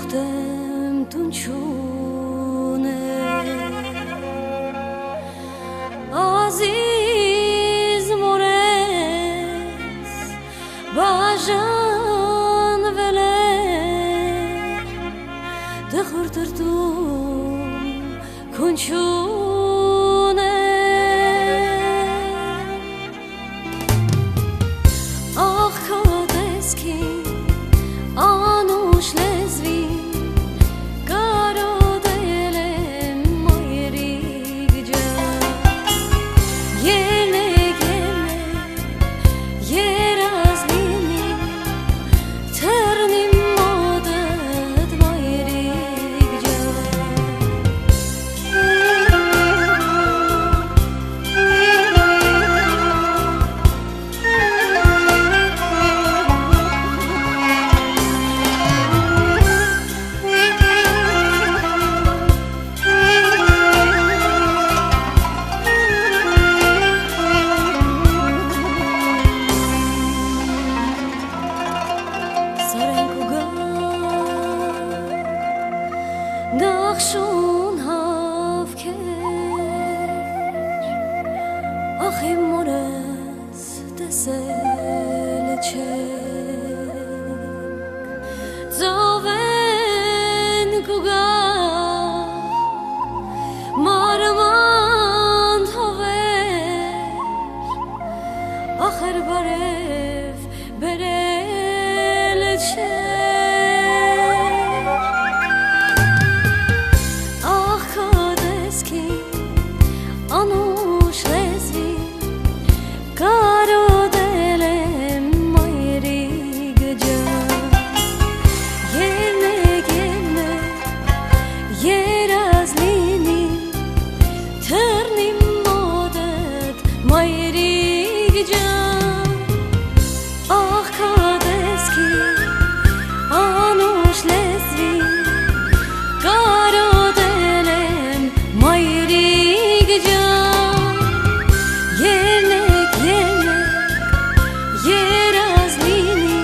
ուխտեմ տունչուն է Ազիզ մորես բաժանվել է Դխոր տրտում քունչուն է Ախ քո տեսքին անուշ լեզվի կարոտել եմ մայրիկ ջան Ելեք երազ լինի թեռնի մոտդ մայրիկ ջան Նախշուն հավքեր Ախ իմ մորս տեսել չեք Ձովեն կուգա մարման թովեր Ախր բարև բերել չեք Անուշ լեզվի կարոտել եմ մայրիկ ջան Ելեք երազ լինի թռնի մոտդ մայրիկ ջան Ախ քո տեսքի անուշ լեզվի կարոտել եմ մայրիկ երազ լինի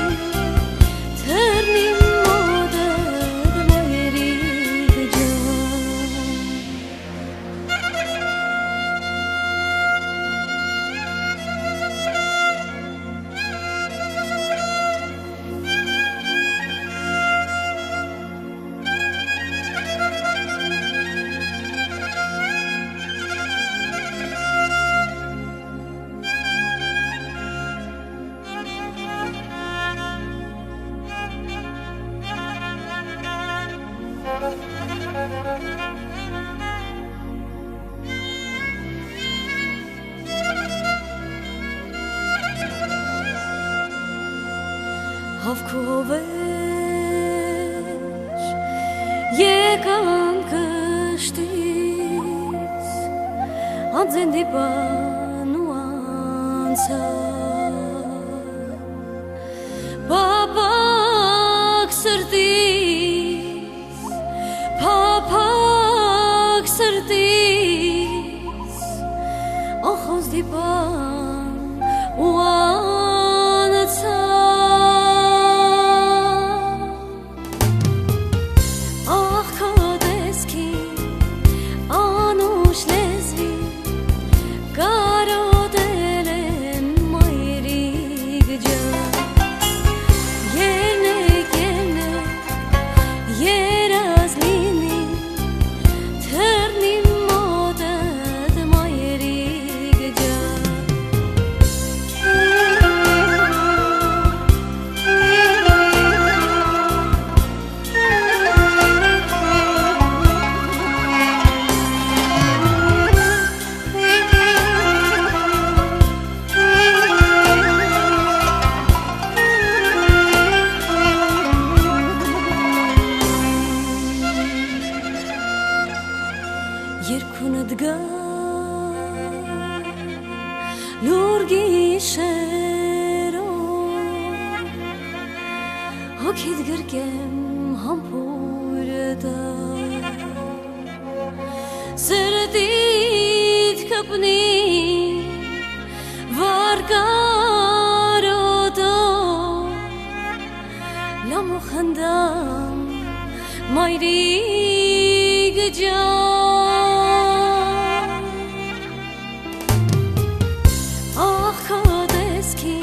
թռնի մոտդ մայրիկ ջան Հավքով էր եկան կշտից անձեն դիպան ու անցան Պապակ սրտից ախոս դիպան ու անցան Երկունդ գա լուր գիշերով հոգիդ գրկեմ համբուրը սրտիդ կպնի վարկարոտով լամու խնդամ մայրիկ ջան ախքատեսքի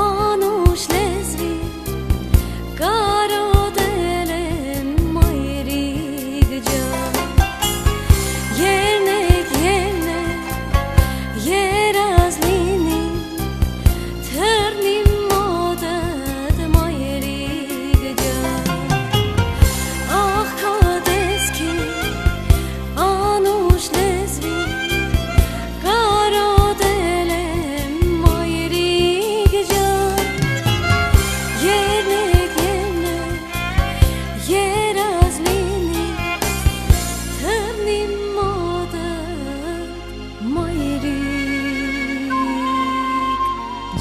անուշ լեզվի կարոտել եմ մայրիկ ջան երնեք երազ լինի թռնի մոտդ մայրիկ ջան ախքատեսքի անուշ լեզվի կարոտել եմ մայրիկ ջան երնեք երազ լինի թռնի մոտդ մայրիկ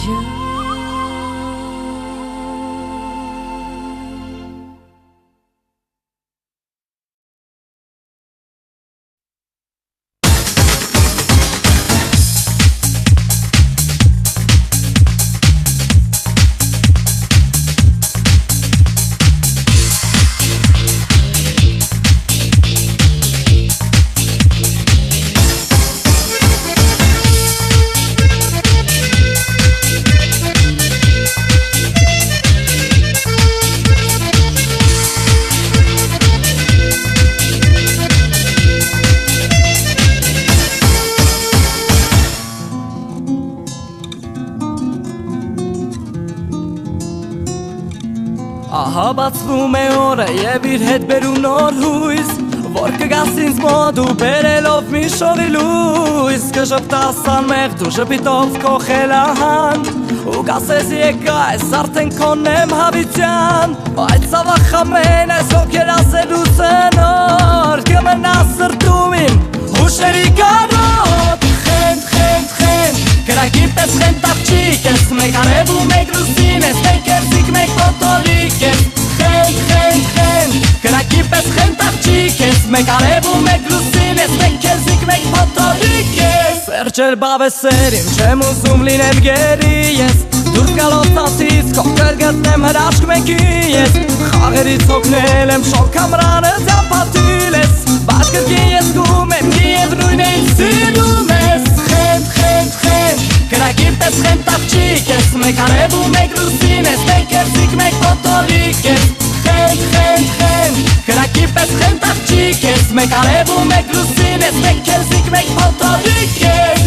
ջան Ահա բացվում է օրը և իր հետ բերում նոր հույս Որ կգաս ինձ մոտ ու բերելով մի շողի լույս Կժպտաս անմեղ դու ժպիտով քո խելահան Ու կասես եկա ես արդեն քոնեմ հավիտյան Բայց ցավախ ամեն այս հոգերասելու ծնոր Կմնա սրտում իմ հուշերի կարոտ Խենդ Կրակի պես խենդ աղջիկ ես Մեկ արև ու մեկ լուսին ես Մեկ երզիկ մեկ պոտոլիկ ես Խենդ Կրակի պես խենդ աղջիկ ես Մեկ արև ու մեկ լուսին ես Մեկ երզիկ մեկ պոտոլիկ ես Սերջել բավեսեր իմ չեմ ուզում լինեմ գերի ես Դուրս գալով տասից քո կրգտնեմ հրաշք մեկի ես Խաղերից հոգնել եմ շոք ամրանը ձապատիլ ես Բայց կրկին ես գում եմ միևնույն է ինձ սիրում ես Խենդ Կրակի պես խենդ աղջիկ ես Մեկ արև ու մեկ լուսին ես Մեկ երզիկ մեկ պոտոլիկ ես Խենդ Կրակի պես խենդ աղջիկ ես Մեկ արև ու մեկ լուսին ես Մեկ երզիկ մեկ պոտոլիկ ես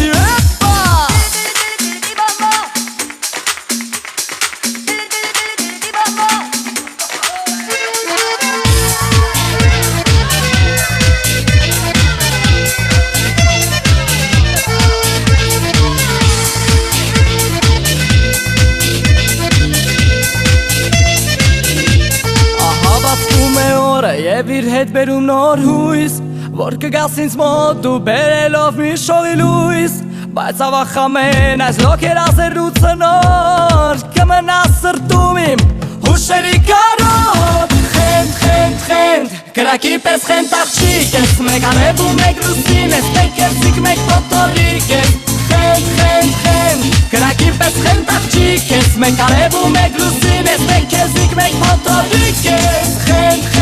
Եվ իր հետ բերում նոր հույս Որ կգաս ինձ մոտ ու բերելով մի շողի լույս Բայց ավախ ամեն այս լոքերազերու ծնոր Կմնա սրտում իմ հուշերի կարոտ Խենդ Կրակի պես խենդ աղջիկ ես Մեկ արև ու մեկ լուսին ես Մեկ երզիկ մեկ պոտոլիկ ես Խենդ Կրակի պես խենդ աղջիկ ես Մեկ արև ու մեկ լուսին ես Մեկ երզիկ մեկ պոտոլիկ ես Խենդ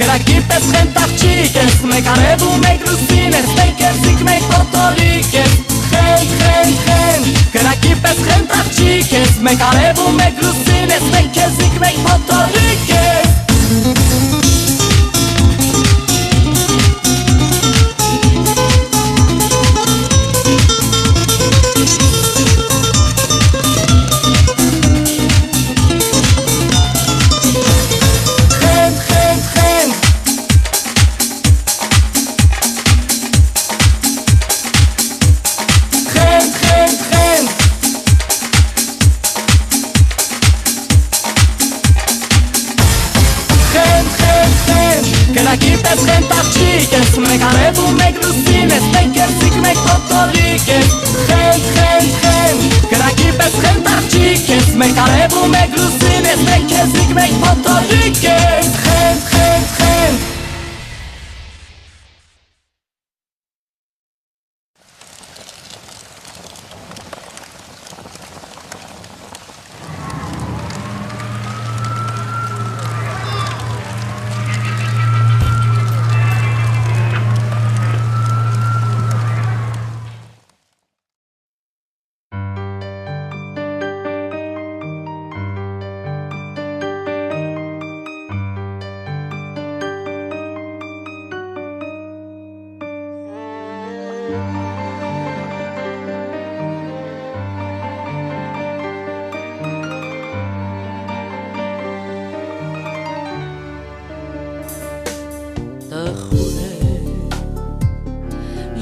Կրակի պես խենդ աղջիկ ես Մեկ արև ու մեկ լուսին ես Մեկ երզիկ մեկ պոտոլիկ ես Խենդ Կրակի պես խենդ աղջիկ ես Մեկ արև ու մեկ լուսին ես Մեկ երզիկ մեկ պոտոլիկ ես Կրակի պես խենդ աղջիկ ես Մեկ արև ու մեկ լուսին ես Մեկ երզիկ մեկ պոտոլիկ ես Խենդ Կրակի պես խենդ աղջիկ ես Մեկ արև ու մեկ լուսին ես Մեկ երզիկ մեկ պոտոլիկ ես Խենդ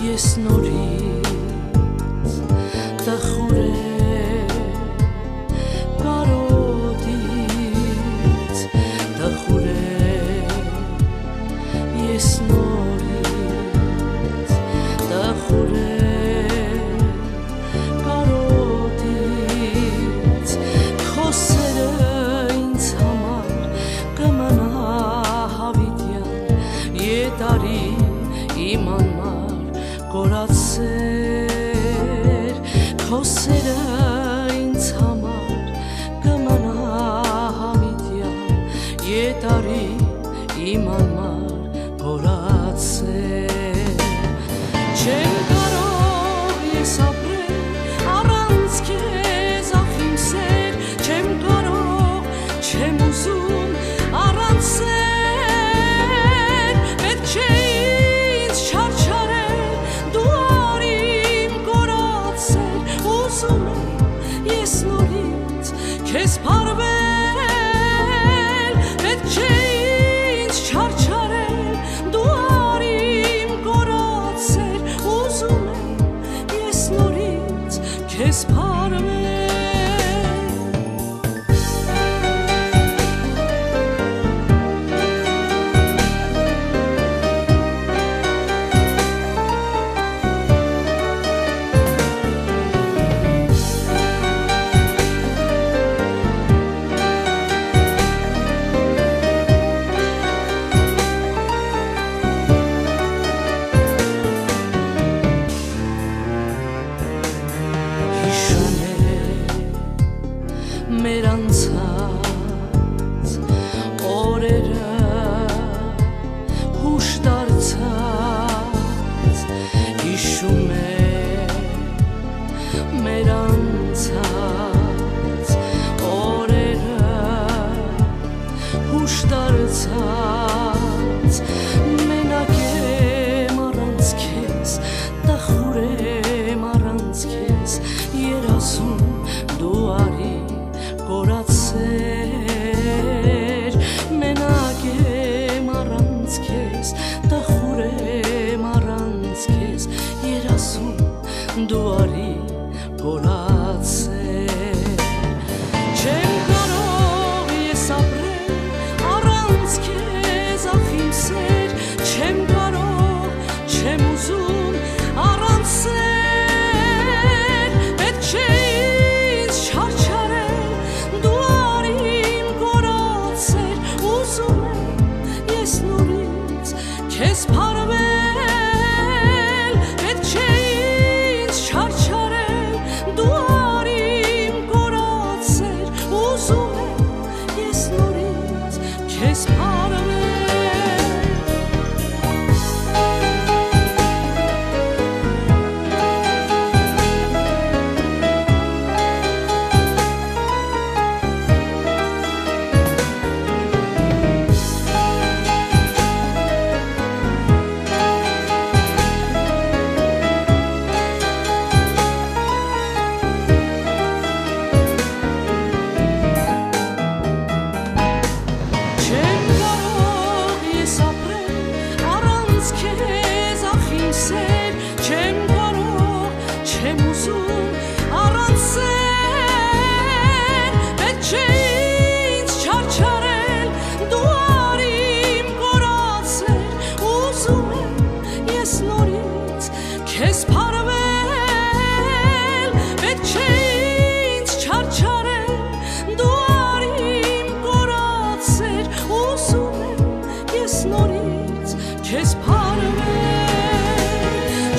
Ես նորից տխուր է կարոտից տխուր է ես նորից տխուր է կարոտից քո սերը ինձ համար կմնա հավիտյան ետարի իմ անմար Կորացեր քո սերը ինձ համար կմնա հավիտյան ետարի իմ անմար կորացեր չեմ կարող ես ապրել առանց քեզ ախ իմ սեր չեմ կարող չեմ ուզում առանց սեր պետք չէ Քեզ փարվել, պետք չէ ինձ չարչարել, դու արիմ կորացել, ուզում եմ ես նորից քեզ փարվել մեր անցած օրերը հուշ դարձած հիշում է մեր անցած օրերը հուշ դարձած մենակ եմ առանց քեզ տխուր եմ առանց քեզ երազում դու արի Կորացեր մենակ եմ առանց քեզ տխուր եմ առանց քեզ երազում դու արի կորացեր չեմ կարող ես ապրել առանց քեզ ախ իմ սեր չեմ կարող չեմ ուզում առանց սեր պետք չէ Քեզ փարվել, պետք չէ ինձ չարչարել, դու արիմ կորացել, ուզում եմ ես նորից քեզ փարվել Չեմ կարող, չեմ ուզում առանց սեր պետք չէ ինձ չարչարել դու արիմ կորացել ուզում եմ ես նորից քեզ փարվել պետք չէ ինձ չարչարել դու արիմ կորացել ուզում եմ ես նորից քեզ փարվել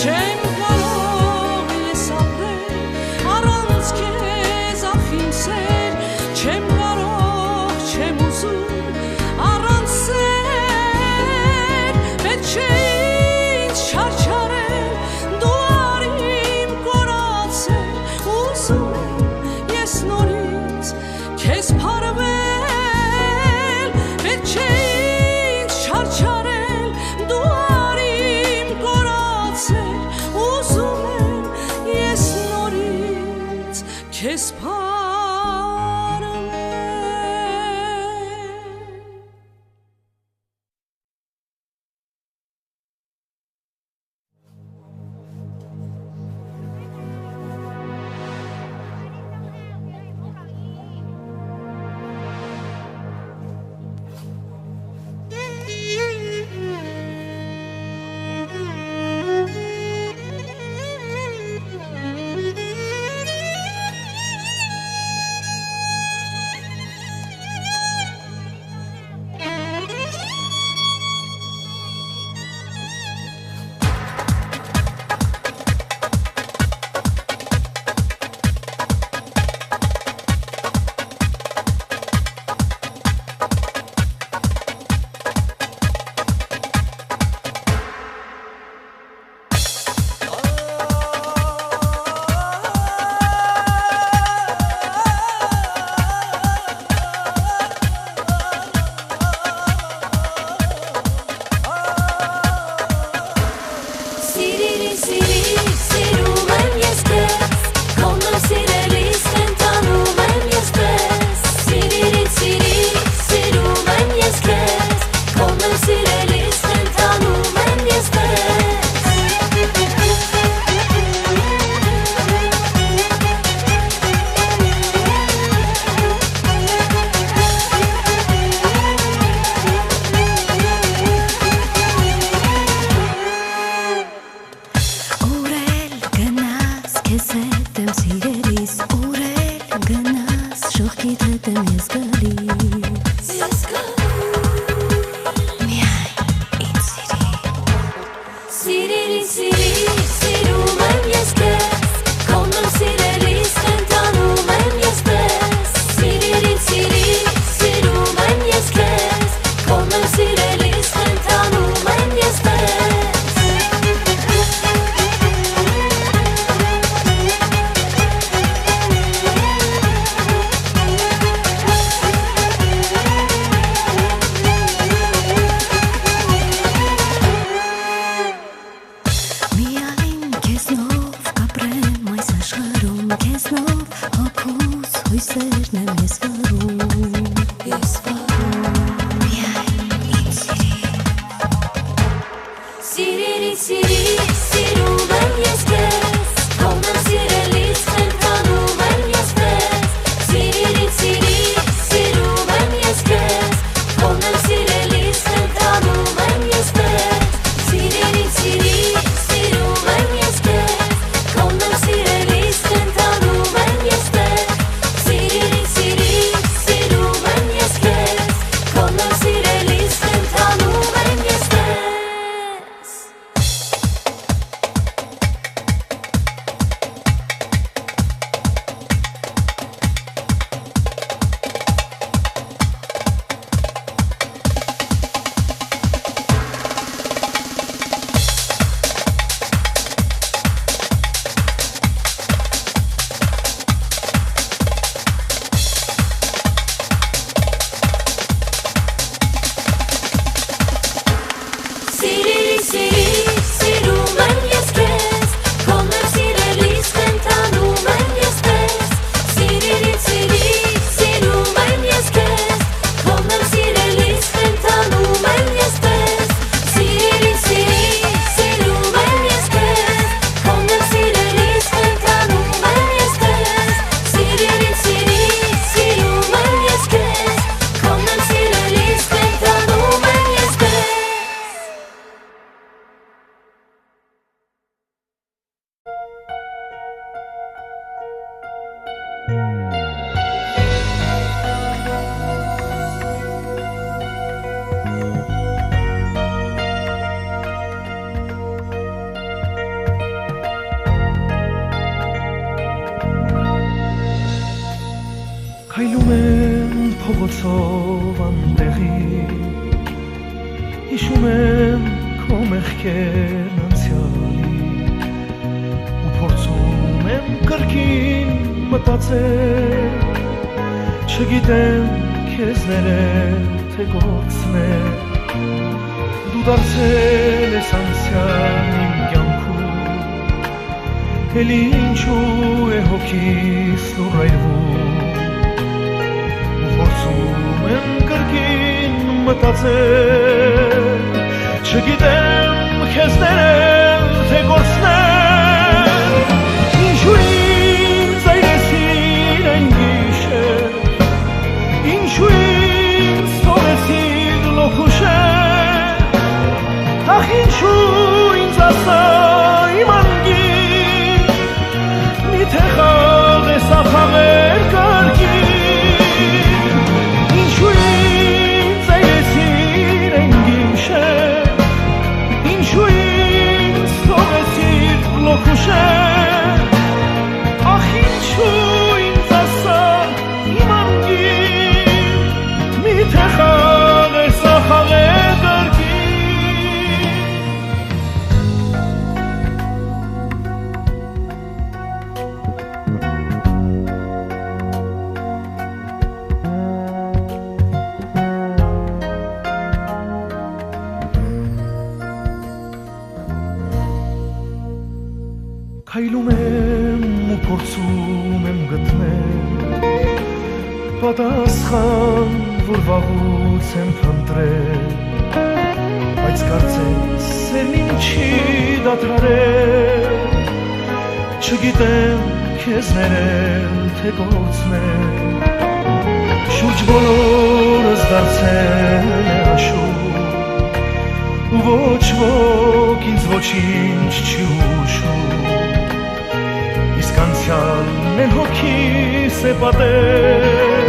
Չեմ կարող ես ապրել առանց քեզ ախ իմ սեր չեմ կարող չեմ ուզում առանց սեր պետք չէ ինձ չարչարել դու արիմ կորացել ուզում եմ ես նորից քեզ փարվել պետք չէ ինձ չարչարել դու արիմ հույսով անտեղի հիշում եմ քո մեղքերն անցյալի ու փորձում եմ կրկին մտածել չգիտեմ քեզ ներել թե գործնել դու դարձել ես անցյալ իմ կյանքում էլի ինչու է հոգիս լուռ այրվում Փորձում եմ կրկին մտածել Չգիտեմ քեզ ներել թե գործնել Ինչու ինձ այրեցիր այն գիշեր Ինչու ինձ թողեցիր լոքուշեր Ախ ինչու ինձ ասա իմ անգին Միթե խաղ ես ախաղեր կարգին Ինչու ինձ այրեցիր այն գիշեր Ինչու ինձ թողեցիր լոքուշեր Ախ ինչու ինձ ասա իմ անգին Միթե խաղ ես ախաղեր կարգին Քայլում եմ ու փորձում եմ գտնել Պատասխան, որ վաղուց եմ փնտրել Բայց կարծես սերն իմ չի դադարել Չգիտեմ քեզ ներել թե գործնել Շուրջ բոլորս դարձել է աշուն Ու ոչ ոք ինձ ոչինչ չի հուշում Անցյալն էլ հոգիս է պատել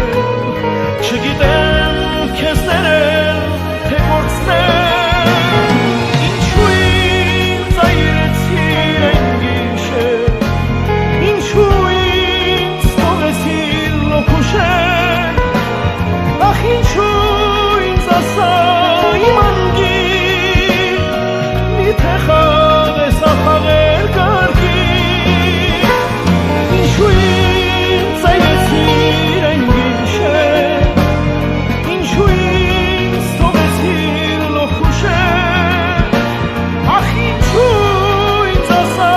Չգիտեմ քեզ ներել թե գործնել Ինչու ինձ այրեցիր այն գիշեր Ինչու ինձ թողեցիր լոքուշեր Ախ ինչու ինձ ասա իմ անգին Միթե խաղ ես ախաղեր կարգին Ինչու ինձ այրեցիր այն գիշեր Ինչու ինձ թողեցիր լոքուշեր Ախ ինչու ինձ ասա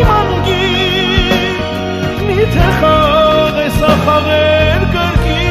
իմ անգին Միթե խաղ ես ախաղեր կարգին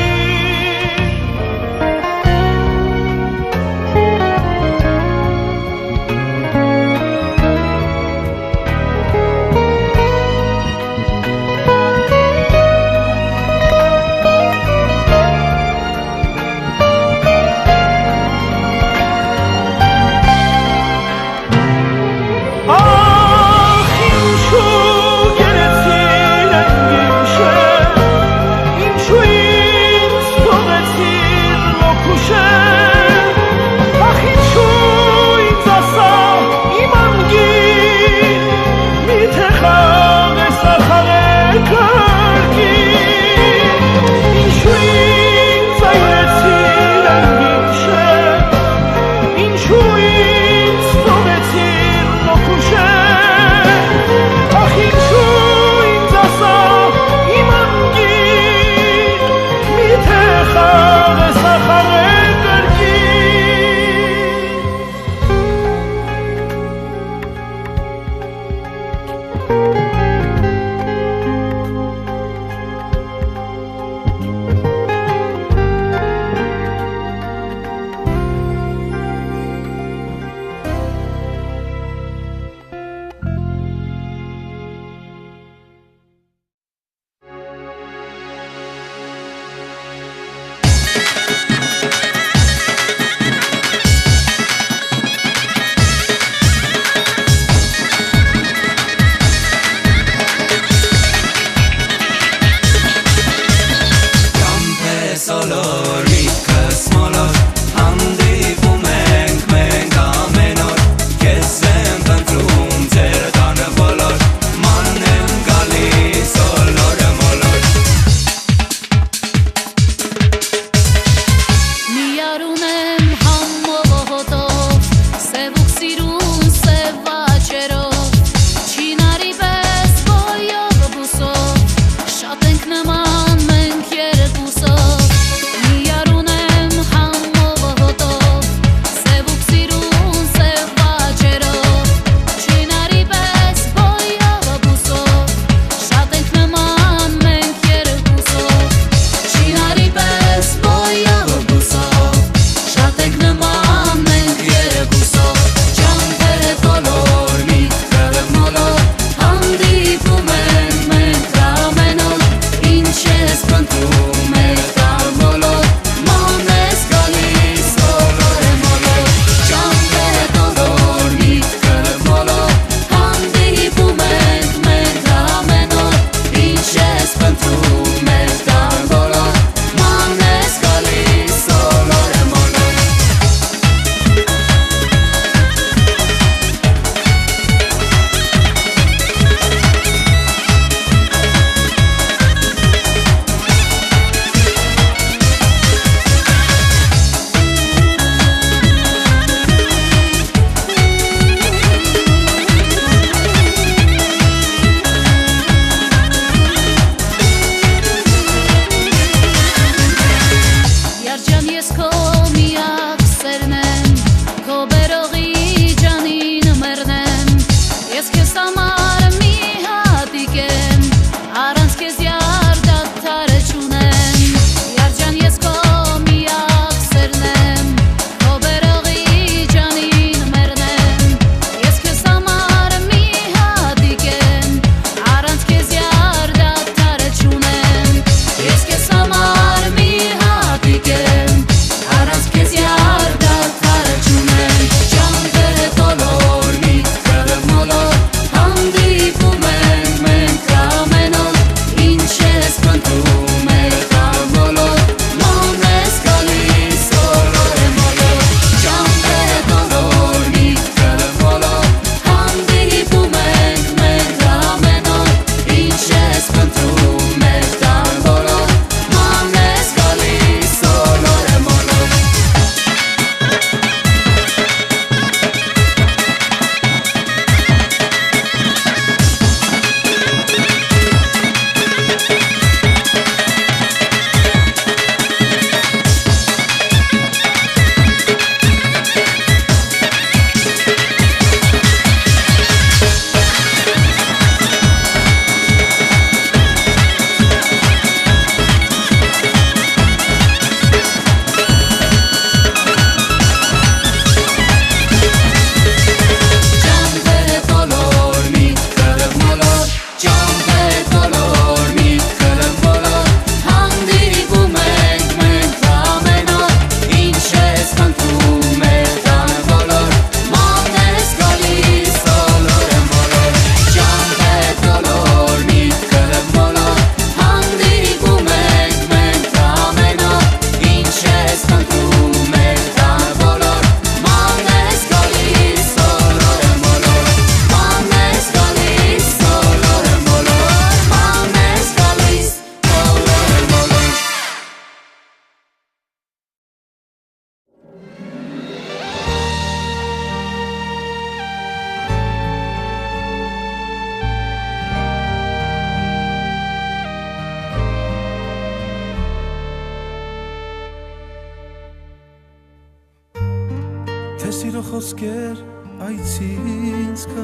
Սիրո խոսքեր այցից կա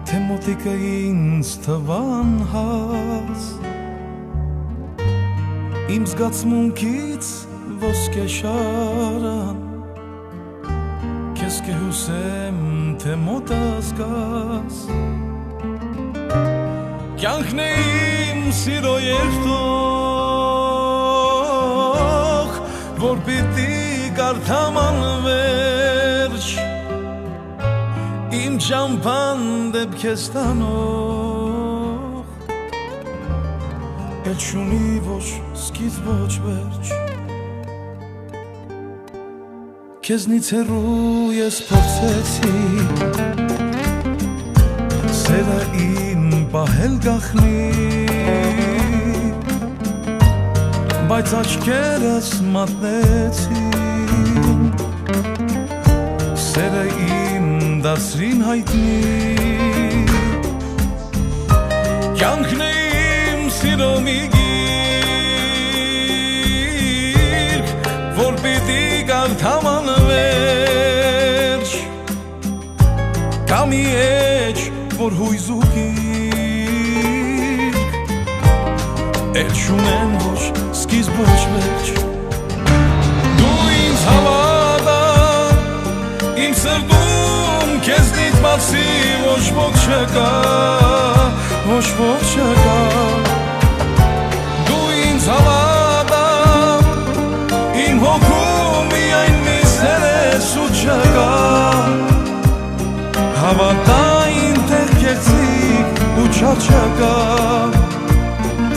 Թե մոտիկը ինձ թվան հաց Իմ զգացմունքից ոսկե շարան Քեզ կհուսեմ թե մոտս գաս Կյանքն է իմ սիրո երթող Որ պիտի կարդամ անվերջ Իմ ճամփան դեպ քեզ տանող Էլ չունի ոչ սկիզբ ոչ վերջ Քեզնից հեռու ես փորձեցի Սերը իմ պահել գախնի Բայց աչքերս մատնեցին Սերը իմ դարձրին հայտնի Կյանքն է իմ սիրո մի գիրք Որ պիտի կարդամ անվերջ Կա մի էջ, որ հույզ ու գիրք Էլ չունեն ոչ սկիզբ ոչ վերջ Դու ինձ հավատա Իմ սրտում քեզնից բացի ոչ ոք չկա Ոչ ոք չկա Դու ինձ հավատա Իմ հոգում միայն մի սեր ես ու չկա Հավատա ինտեղ կերծիկ ու չկա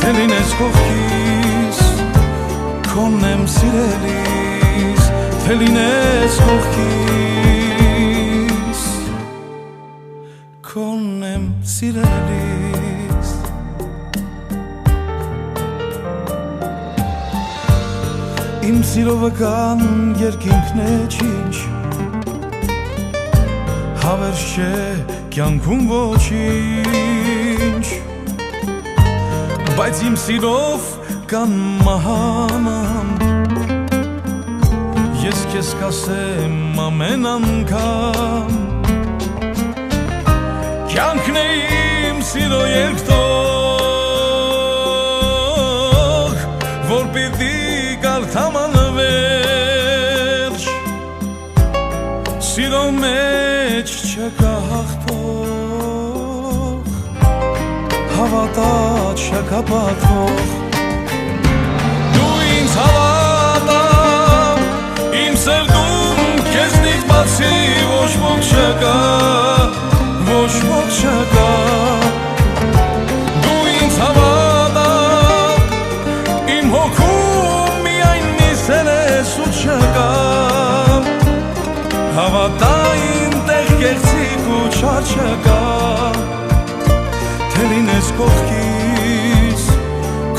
Թե լինես կողքիս Քոնն եմ սիրելիս Թե լինես կողքիս Քոնն եմ սիրելիս Իմ սիրո վկան երկինքն է չինչ Հավերժ չէ կյանքում ոչինչ Բայց իմ սիրով կան մահանամ Ես քեզ կասեմ ամեն անգամ Կյանքն է իմ սիրո երկտող Որ պիտի կարդամ անվերջ Սիրո մեջ չկա հաղթող Հավատա չկա պատվող Դու ինձ հավատա Իմ սրտում քեզնից բացի ոչ ոք չկա Ոչ ոք չկա Դու ինձ հավատա Իմ հոգում միայն մի սեր ես ու չկա Հավատա ինտեղ կերծիկ ու չար չկա Թե լինես կողքիս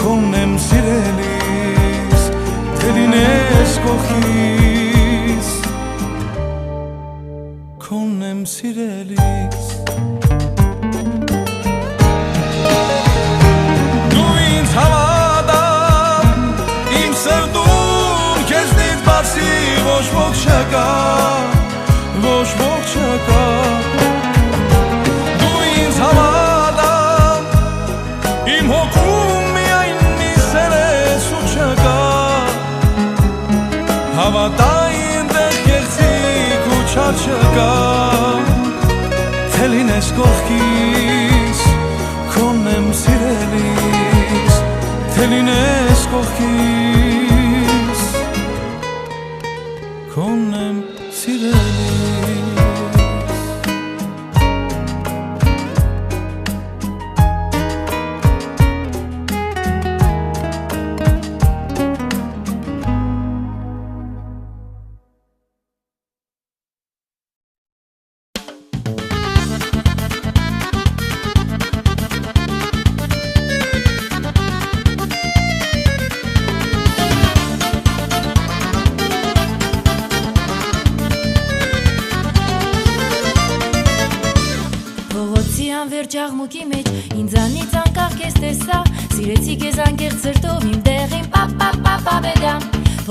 Քոնն եմ սիրելիս Թե լինես կողքիս Քոնն եմ սիրելիս Դու ինձ հավատա Իմ սրտում քեզնից բացի ոչ ոք չկա Ոչ ոք չկա Դու ինձ հավատա Իմ հոգում միայն մի սեր ես ու չկա Հավատա ինտեղ կերծիկ ու չար չկա Թե լինես կողքիս Քոնն եմ սիրելիս Թե լինես կողքիս Քոնն եմ սիրելիս Վերջ աղմուկի մեջ ինձանից անկախ քեզ տեսա Սիրեցի քեզ անկեղծ սրտով իմ տեղին պապ բեդամ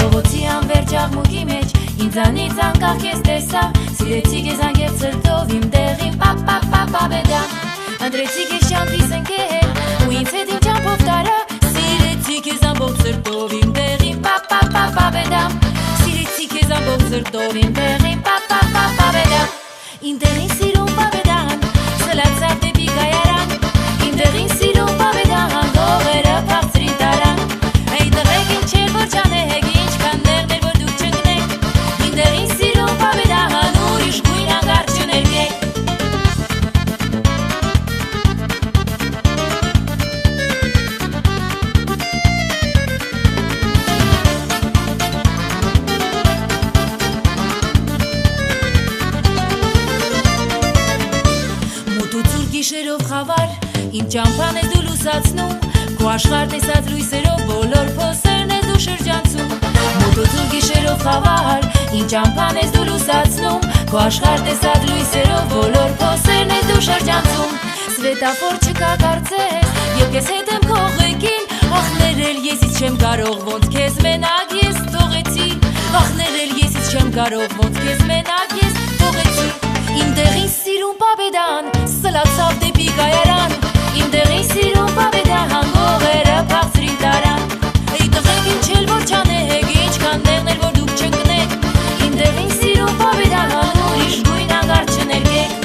Փողոցի անվերջ աղմուկի մեջ ինձանից անկախ ես տեսա Սիրեցի քեզ անգեղ ցրտով իմ դեղին պա բեդա Անդրեցի քեզ շանտիս ընկել ու ինձ հետ իմ ճամփով տարա Սիրեցի քեզ ամբողջ ցրտով իմ դեղին պա բեդա Սիրեցի քեզ ամբողջ ցրտով իմ դեղին պա բեդա Իմ դեղին սիրուն պա բեդան Սլացավ դեպի կայարան Իմ դեղին սիրուն պա բեդան Գողերը փախցրին տարան Hey դղեք ինչ էր որ չանեք Ինչքան դեղներ որ դուք չընկնեք Իմ դեղին սիրուն պա բեդան Ուրիշ գույն անգարդ չներգեք Գիշերով խավար, իմ ճամփան ես դու լուսացնում Քո աշխարհ տեսած լույսերով բոլոր փոսերն ես դու շրջանցում Մոտոցում գիշերով խավար, իմ ճամփան ես դու լուսացնում Քո աշխարհ տեսած լույսերով բոլոր փոսերն ես դու շրջանցում Սվետաֆոր չկա կարծես, եւ ես հետ եմ քո ղեկին Ախ ներել եսից չեմ կարող, ոնց քեզ մենակ ես թողեցի Ախ ներել եսից չեմ կարող, ոնց քեզ մենակ ես թողեցի Իմ դեղին սիրուն պաբեդան Սլացավ դեպի կայարան Իմ դեղին սիրուն պաբեդան Գողերը փախցրին տարան Hey տղեք ինչ էլ որ չանեք Ինչքան դեղներ որ դուք չընկնեք Իմ դեղին սիրուն պաբեդան Ուրիշ գույն անգարդ չներգեք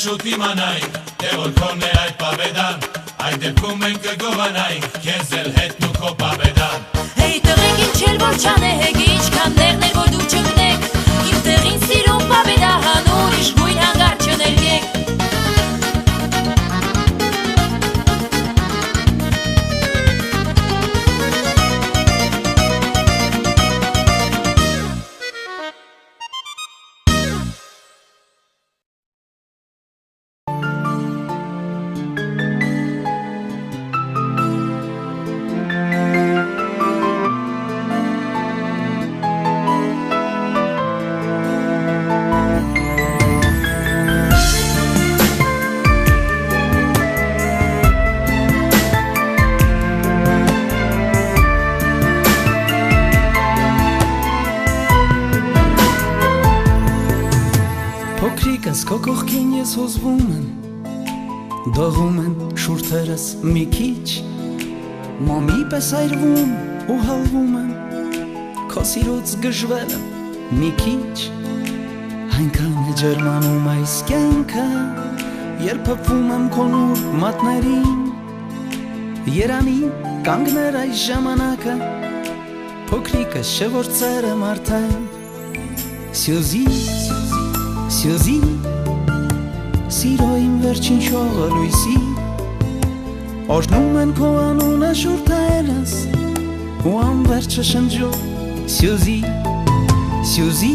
Շուտ իմանայինք, թե որ քոն է այդ պաբեդան Այդ դեպքում մենք կգովանայինք, քեզ էլ հետն ու քո պաբեդան Hey տղեք ինչ էլ որ չանեք Ինչքան դեղներ որ դուք չընկնեք Իմ դեղին սիրուն պաբեդան Ուրիշ գույն անգարդ չներգեք Փոքրիկս քո կողքին ես հուզվում եմ Դողում են շուրթերս մի քիչ Մամի պես այրվում ու հալվում եմ Քո սիրուց գժվել եմ մի քիչ Այնքան է ջերմանում այս կյանքը Երբ հպվում եմ քո նուրբ մատներին Երանի կանգներ այս ժամանակը Փոքրիկս չէ որ ծեր եմ արդեն Սյուզի Սյուզի, սիրո իմ վերջին շողը լույսի Օրհնում են քո անունը շուրթերս Ու անվերջը շնջում Սյուզի, Սյուզի,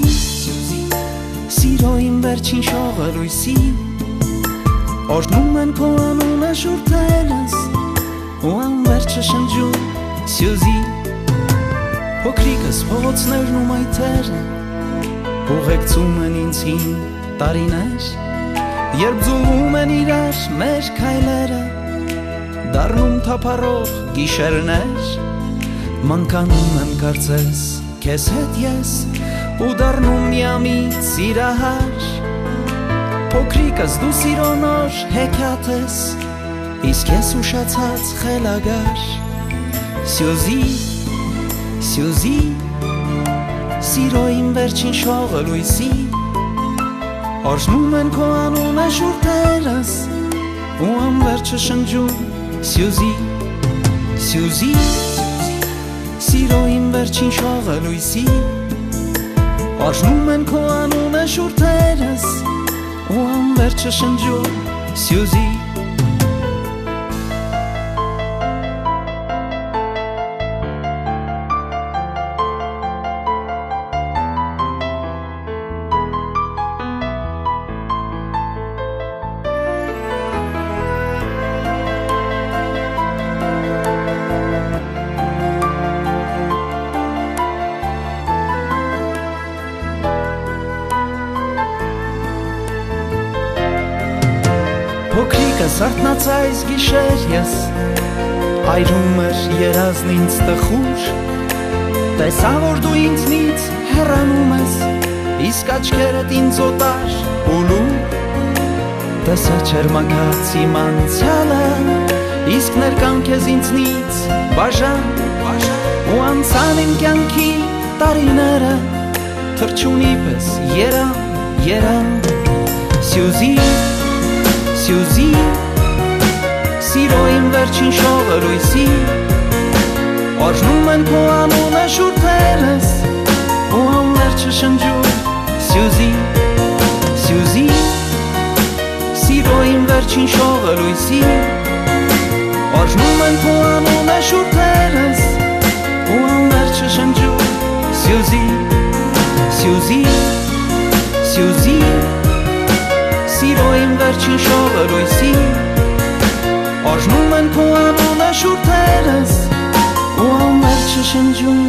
սիրո իմ վերջին շողը լույսի Օրհնում են քո անունը շուրթերս Ու անվերջը շնջում Սյուզի, փոքրիկս փողոցներն ու մայթերը Ուղեկցում են ինձ հին տարիներ Երբ ձուլում են իրար մեր քայլերը Դառնում թափառող գիշերներ Մանկանում եմ կարծես քեզ հետ ես Ու դառնում միամիտ սիրահար Փոքրիկս դու սիրո նոր հեքիաթ ես Իսկ ես ուշացած խելագար Սյուզի, Սյուզի Սիրո իմ վերջին շողը լույսի Օրհնում են քո անունը շուրթերս Ու անվերջը շնջում Սյուզի, Սյուզի Սիրո իմ վերջին շողը լույսի Օրհնում են քո անունը շուրթերս Ու անվերջը շնջում Սյուզի Փոքրիկս արթնացայս գիշեր ես Այրում էր երազն ինձ տխուր Տեսա որ դու ինձնից հեռանում ես Իսկ աչքերդ ինձ օտար ու լուր Տեսա չեր մագած իմ անցյալը Իսկ ներկան քեզ ինձնից բաժան Ու անցան իմ կյանքի տարիները Թրջունի պես երան Սյուզի Սիրո իմ վերջին շողը լույսի Արժնում են քո անունը շուրթերս Ու անվերջը շնջում Սյուզի Սիրո իմ վերջին շողը լույսի Արժնում են քո անունը շուրթերս Ու անվերջը շնջում Սյուզի Սիրո իմ վերջին շողը լույսի Արժնում են քո անունը շուրթերս Ու անվերջը շնջում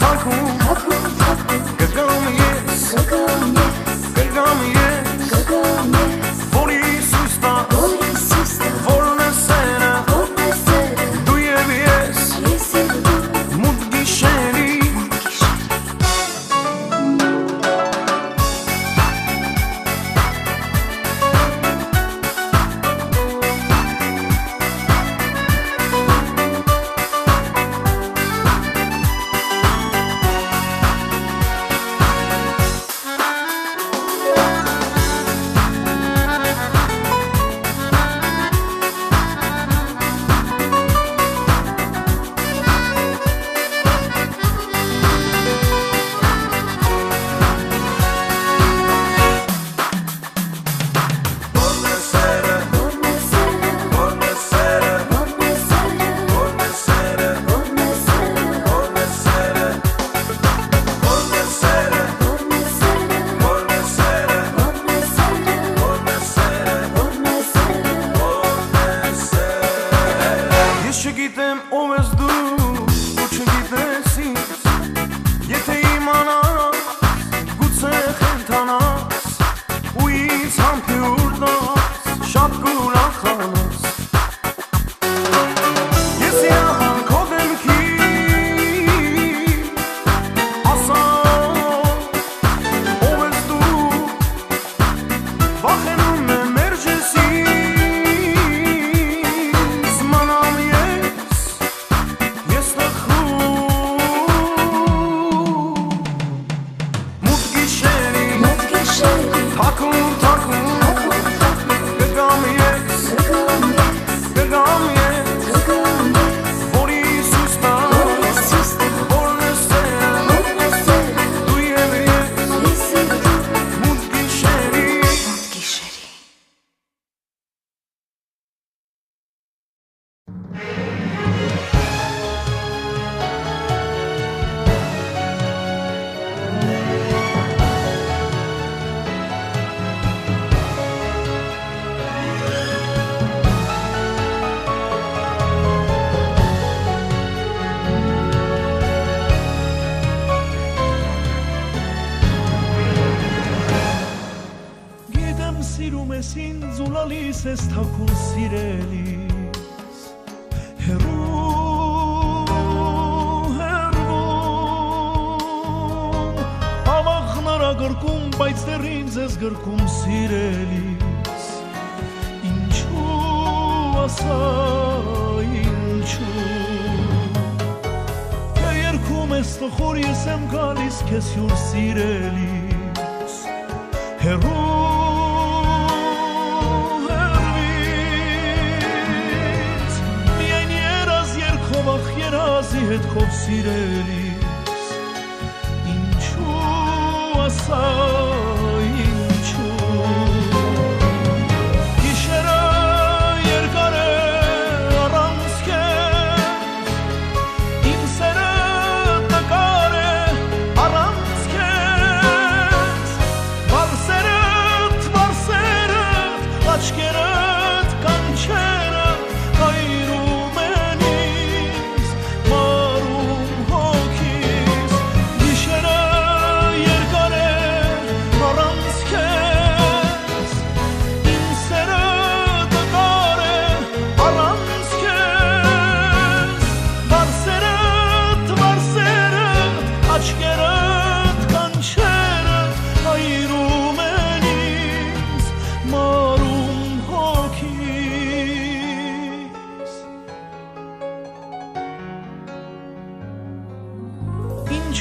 թակում, կգամ ես, որի սույս տա, որն է սերը, դու և ես, մութ գիշերի չգիտեմ ով ես դու ու չգիտես ինձ եթե իմանաս գուցե խենթանաս ու ինձ համբյուր տաս շատ կուրախանաս ես իահան քո դեմքի ասա ով ես դու վախենում եմ մերջեսի Սիրում ես ինձ ու լալիս ես թաքուն սիրելիս հեռու ավաղնարա գրկում բայց դեռ ինձ ես գրկում սիրելիս ինչու ասա ինչու թե երգում ես տխոր ես եմ գալիս քեզ հյուր սիրելիս հեռու երազի հետ քով սիրելիս ինչու ասա ինչու գիշերը երկար է առանց քեզ իմ սերը տկար է առանց քեզ վարսերդ աչքերդ կանչերը հայրում են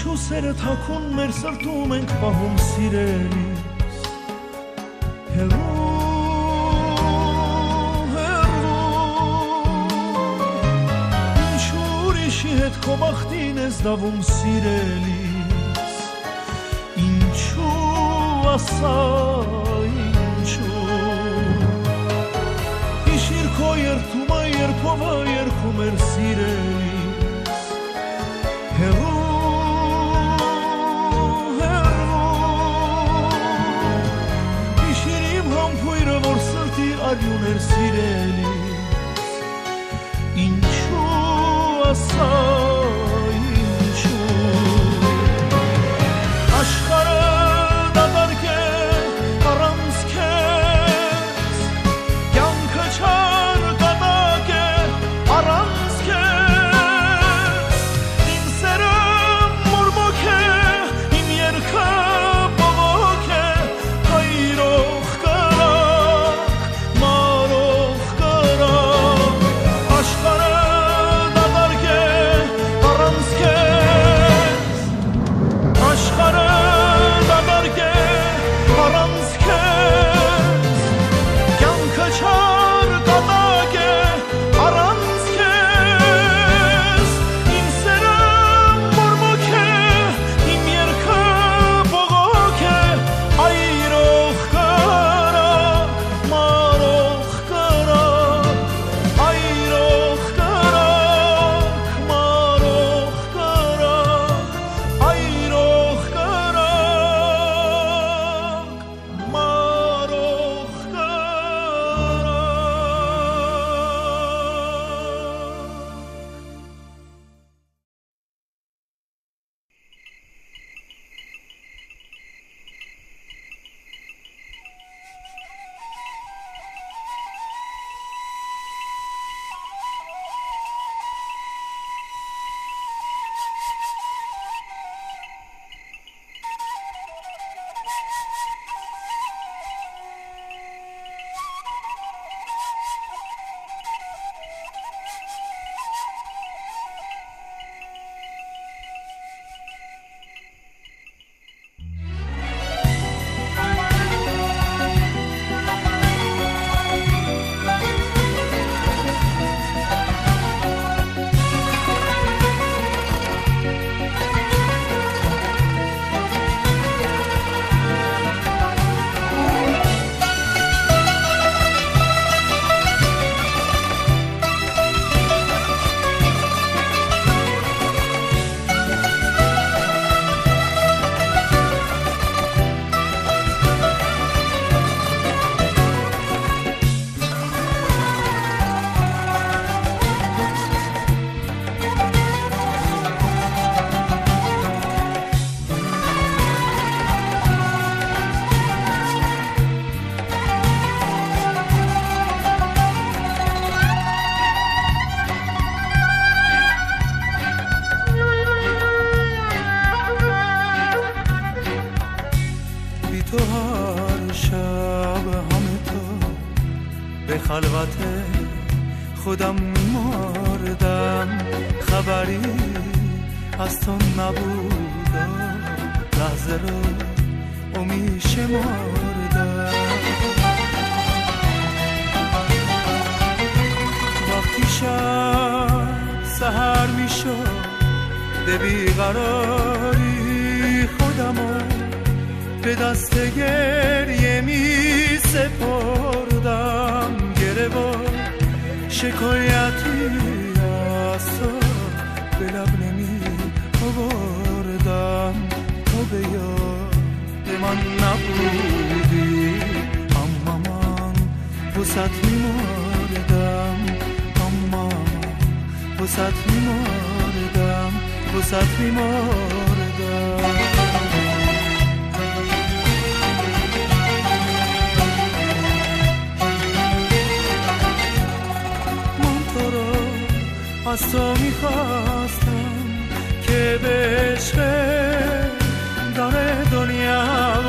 Ինչու սերը թաքուն մեր սրտում ենք պահում սիրելիս Ինչու ուրիշի հետ քո բախտին ես դավում սիրելիս Ինչու ասա ինչու Հիշիր քո երթումը երբովը երգում էր սիրելիս Արյուն էր սիրելիս Ինչու ասա ինչու خلوت خودم میماردم، خبری از تو نبود، لحظه رو میشماردم. وقتی شب سحر میشد به بیقراری خودمو به دست گریه می سپردم، گره و شکایتی از تو به لب نمی آوردم. تو به یاد من نبودی، اما من وسط می مردم، اما من وسط می مردم، وسط می مردم. از تو میخواستم که به عشق داره دنیا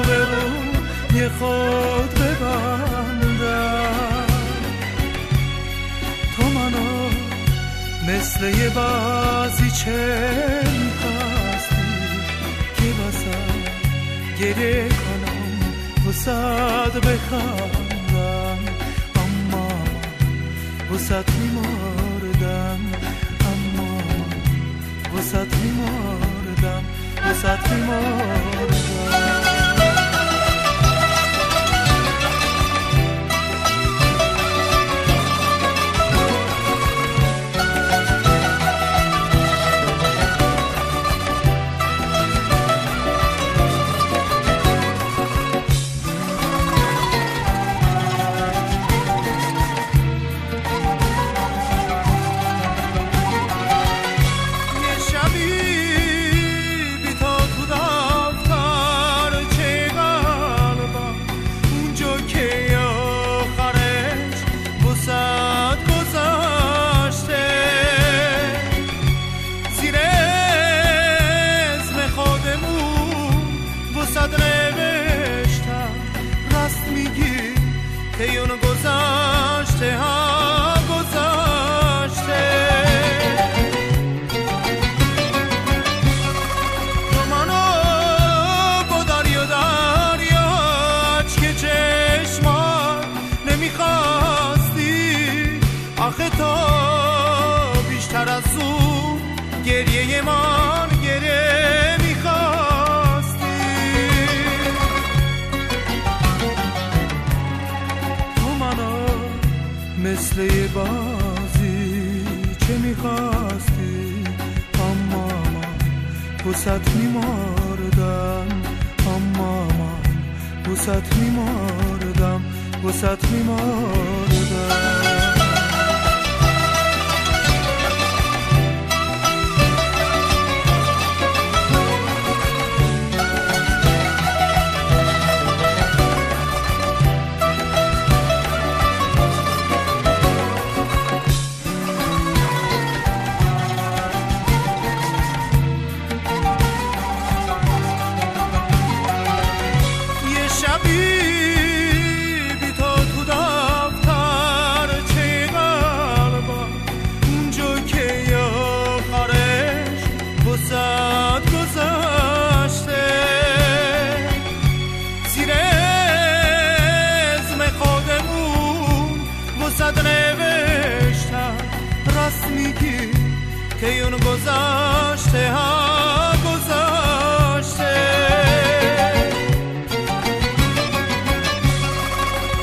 به روی خود ببندم. تو منو مثل یه بازیچه میخواستی که وسط گریه کنم وسط بخندم، اما وسط میمردم، اما وسط میمردم، وسط میمردم. مثل یه بازی چه میخواستی، اما من وسط میماردم، اما من وسط میماردم، وسط میماردم. گذشته ها گذشته،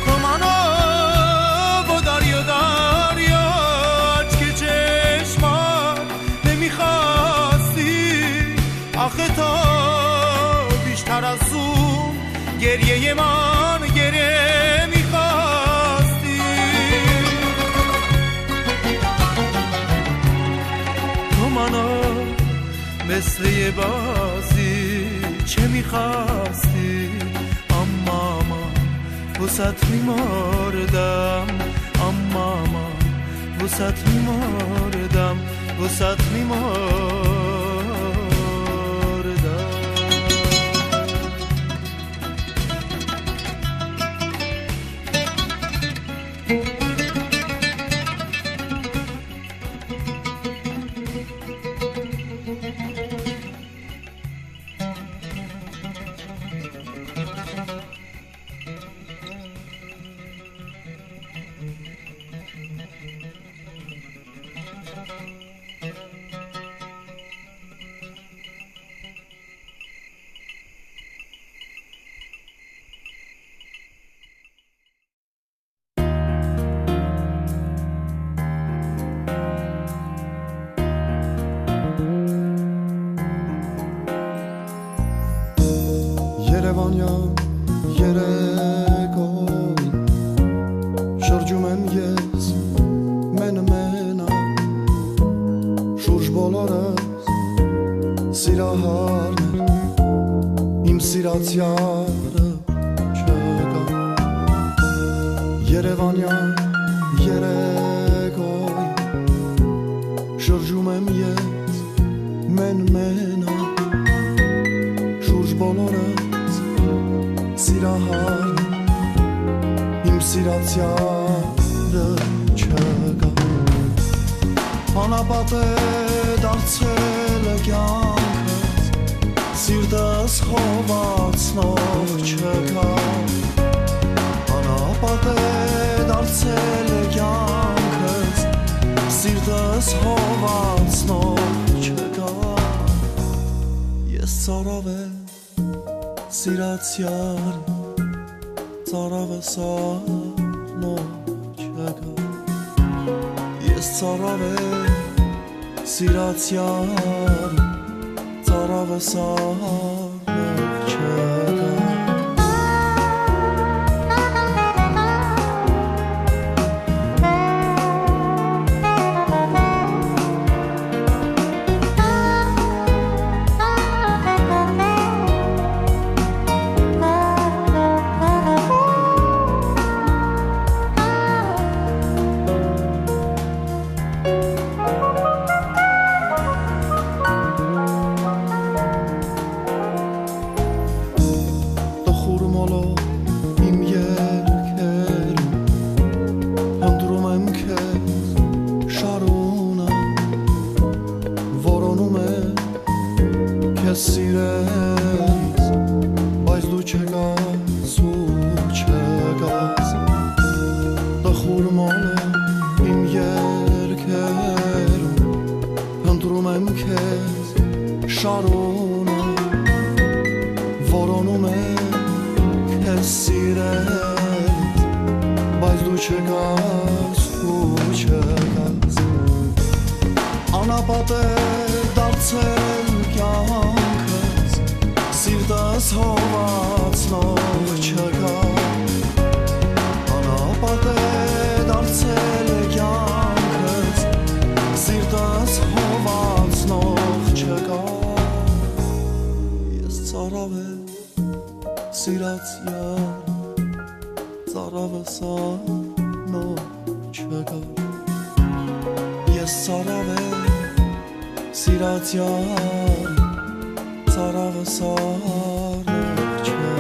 تو منو با دریا که چشمات نمیخواستی، آخه تو بیشتر از اون گریه من گریه میخواستی. تو منو مثل یه بازی چه میخواستی، اما من وسط میماردم، اما من وسط میماردم، وسط میماردم. Երևանյան երեկոյին շրջում եմ ես մենակ շուրջ բոլորս սիրահարներ իմ սիրացյալը չկա Երևանյան երեկոյին շրջում եմ ես մենակ շուրջ բոլորս սիրահարներ իմ սիրացյալը չկա Անապատ է դարձել է կյանքս Սիրտս խովածնող չկա Անապատ է դարձել է կյանքս Սիրտս խովածնող չկա Ես ծարավ եմ սիրացյալ Ծարավը սարնող չկա Ես ծարավ եմ սիրացյալ Ծարավը սարնող չկա Անապատ է դարձել կյանքս Սիրտս հովացնող չկա Անապատ է դարձել կյանքս Սիրտս հովացնող չկա Ես ծարավ եմ սիրացյալ Ծարավը սանող չկա Ես ծարավ եմ սիրացյալ Ծարավը սարնող չկա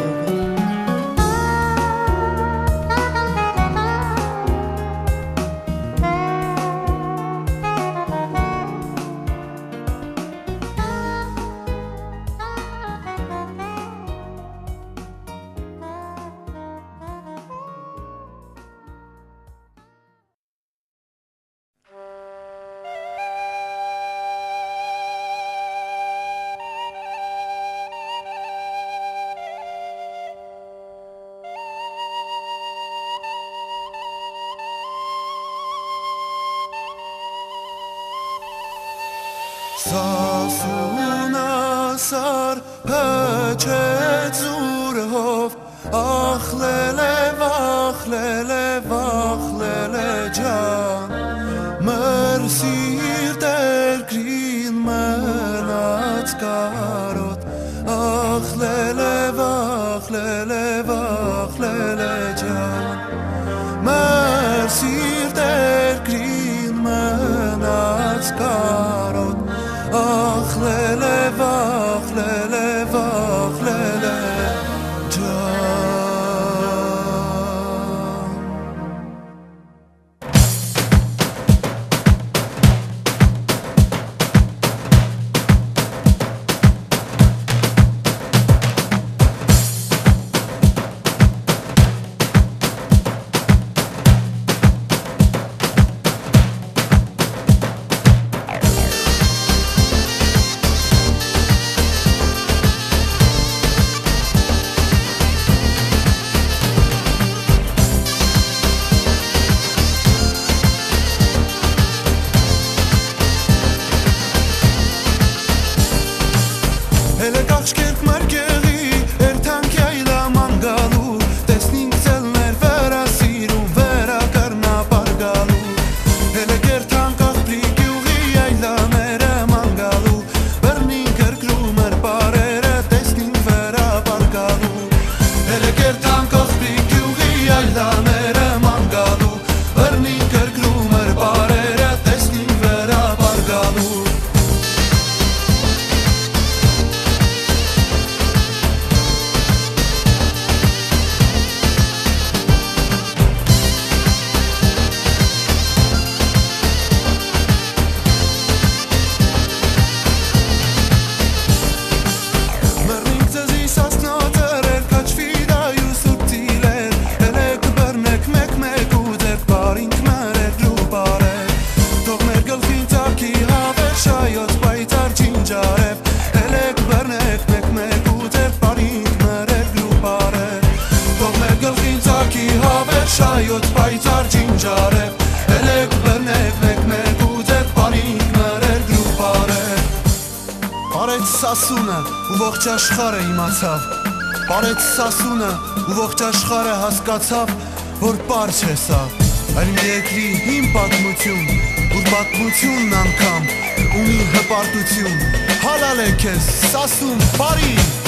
Սասունասար հջեց ուրհով Ախլել է, վախլել է ջան Մեր սիրտ երկրին մնաց կարոտ Ախլել է, վախլել է ջան Մեր սիրտ երկրին մնաց կարոտ Ախլել է, վախլել է ջան Հելը կաղշկերք մարգեղի, երթանք չայոց պայծար ջինջարև Էլեք բրնեք մեկ մեկ ու ձետ պանիկ մրեր գրուպարև Պարեց սասունը ու ողջ աշխարը իմացավ Պարեց սասունը ու ողջ աշխարը հասկացավ Որ պար չէ սա Այլ մի երկրի հին պատմություն Ուր պատմությունն անգամ ունի հպարտություն Հալալ է քեզ սասուն պարի